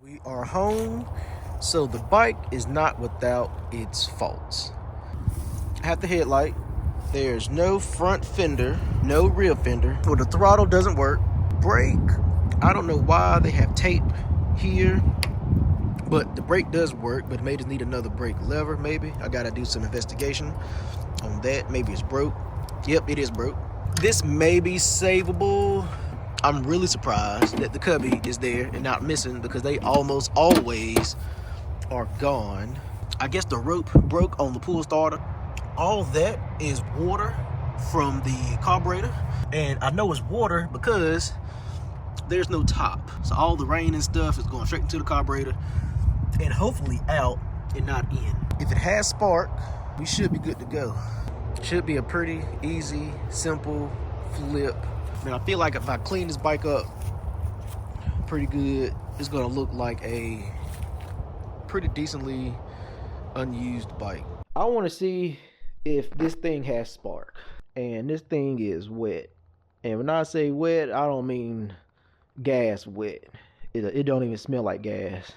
We are home, so the bike is not without its faults. I have the headlight. There's no front fender, no rear fender. So the throttle doesn't work. Brake, I don't know why they have tape here, but the brake does work, but it may just need another brake lever, maybe. I gotta do some investigation on that. Maybe it's broke. Yep, it is broke. This may be savable. I'm really surprised that the cubby is there and not missing, because they almost always are gone. I guess the rope broke on the pull starter. All that is water from the carburetor, and I know it's water because there's no top, so all the rain and stuff is going straight into the carburetor and hopefully out and not in. If it has spark, we should be good to go. Should be a pretty easy, simple flip. And I feel like if I clean this bike up pretty good, it's gonna look like a pretty decently unused bike. I want to see if this thing has spark, and this thing is wet. And when I say wet, I don't mean gas wet. It don't even smell like gas.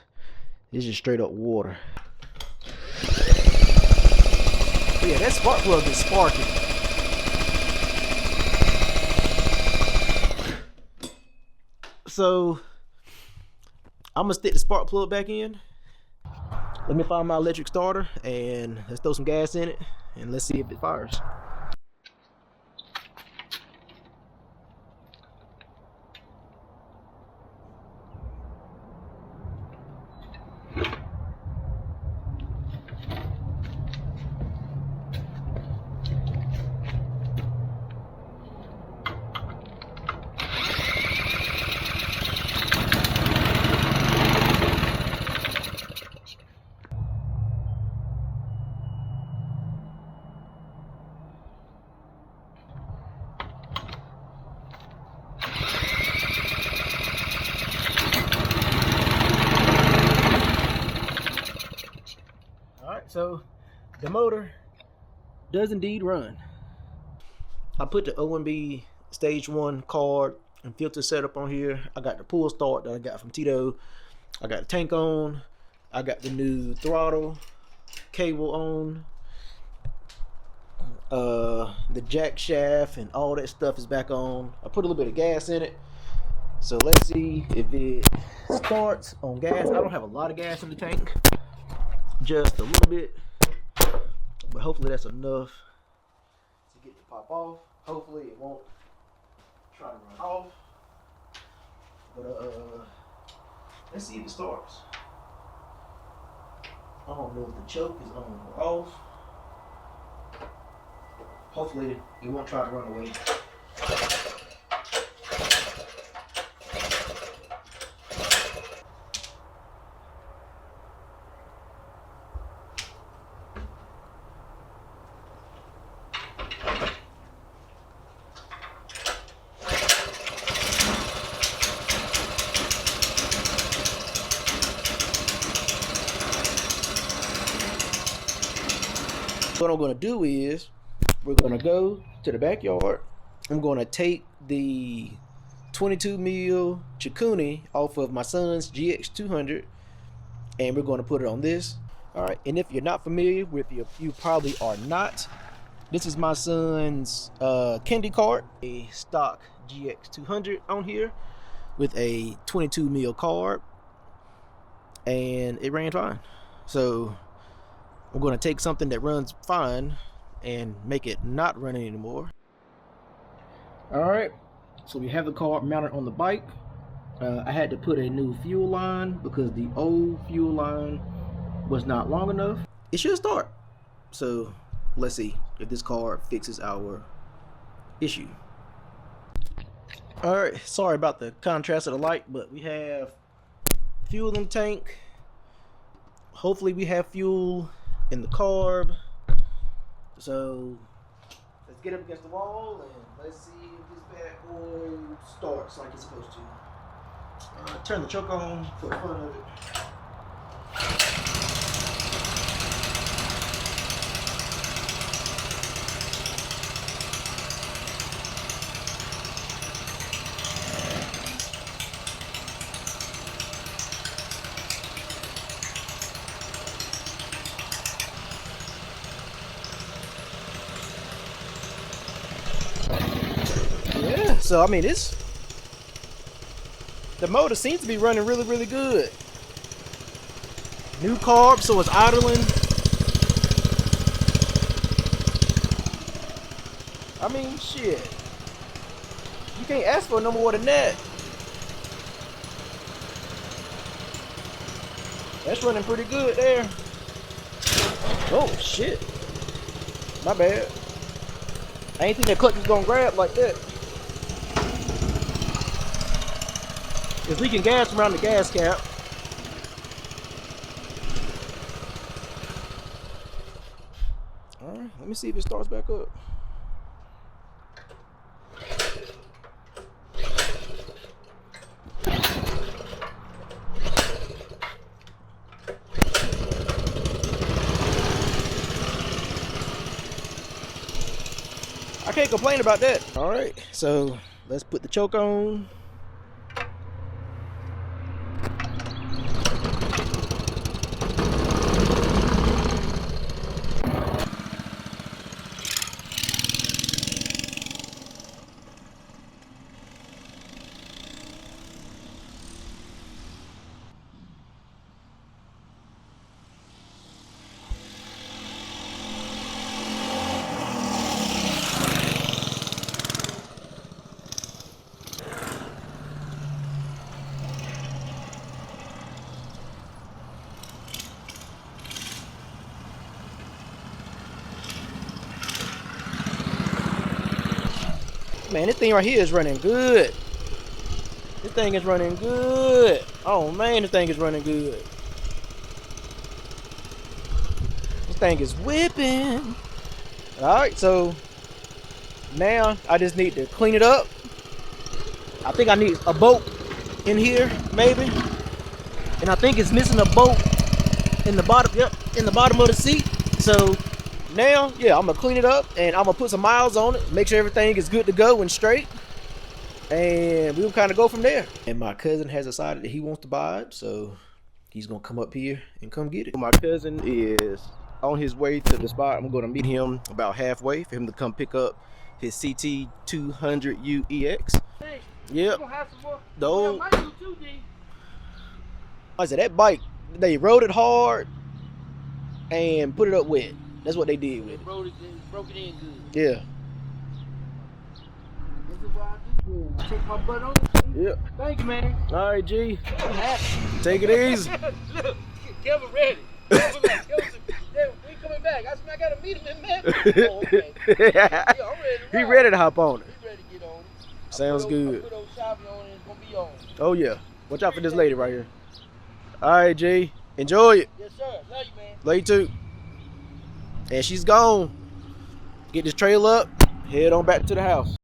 It's just straight up water. But yeah, that spark plug is sparking. So I'm gonna stick the spark plug back in. Let me find my electric starter and let's throw some gas in it and let's see if it fires. So the motor does indeed run. I put the OMB stage 1 card and filter setup on here. I got the pull start that I got from Tito. I got the tank on. I got the new throttle cable on. The jack shaft and all that stuff is back on. I put a little bit of gas in it. So let's see if it starts on gas. I don't have a lot of gas in the tank. Just a little bit, but hopefully that's enough to get the pop off. Hopefully it won't try to run off, but let's see if it starts. I don't know if the choke is on or off. Hopefully it won't try to run away. What I'm going to do is we're going to go to the backyard. I'm going to take the 22 mil Chikuni off of my son's GX200 and we're going to put it on this. All right, and if you're not familiar with it, you probably are not. This is my son's candy cart, a stock GX200 on here with a 22 mil carb, and it ran fine. So I'm going to take something that runs fine and make it not running anymore. Alright, so we have the carb mounted on the bike. I had to put a new fuel line because the old fuel line was not long enough. It should start. So let's see if this carb fixes our issue. Alright, sorry about the contrast of the light, but we have fuel in the tank. Hopefully we have fuel in the carb. So let's get up against the wall and let's see if this bad boy starts like it's supposed to. Turn the choke on for the fun of it. So I mean, the motor seems to be running really, really good. New carb, so it's idling. I mean, shit. You can't ask for no more than that. That's running pretty good there. Oh shit. My bad. I ain't think that clutch was gonna grab like that. It's leaking gas around the gas cap. Alright, let me see if it starts back up. I can't complain about that. Alright, so let's put the choke on. Man, this thing right here is running good. This thing is running good. Oh man, this thing is running good. This thing is whipping. Alright, so now I just need to clean it up. I think I need a bolt in here, maybe. And I think it's missing a bolt in the bottom, yep, in the bottom of the seat. So now, yeah, I'm gonna clean it up and I'm gonna put some miles on it, make sure everything is good to go and straight, and we'll kind of go from there. And my cousin has decided that he wants to buy it, so he's gonna come up here and come get it. My cousin is on his way to the spot. I'm gonna meet him about halfway for him to come pick up his CT200U-EX. Hey, yep. The old, too, I said that bike, they rode it hard and put it up wet. That's what they did with it. Broke it in good. Yeah. This is what I do. Take my butt on it. Yep. Thank you, man. All right, G. I'm happy. Take it easy. Look, Kevin ready. Kevin like, we coming back. I said, I gotta meet him in Memphis. Oh, okay. Yeah, I'm ready to He ready to hop on it. He ready to get on it. Sounds good. I put old shopping on it and it's gonna be on. Oh yeah. Watch out for this lady right here. All right, G. Enjoy it. Yes, sir. Love you, man. Love you too. And she's gone. Get this trailer up. Head on back to the house.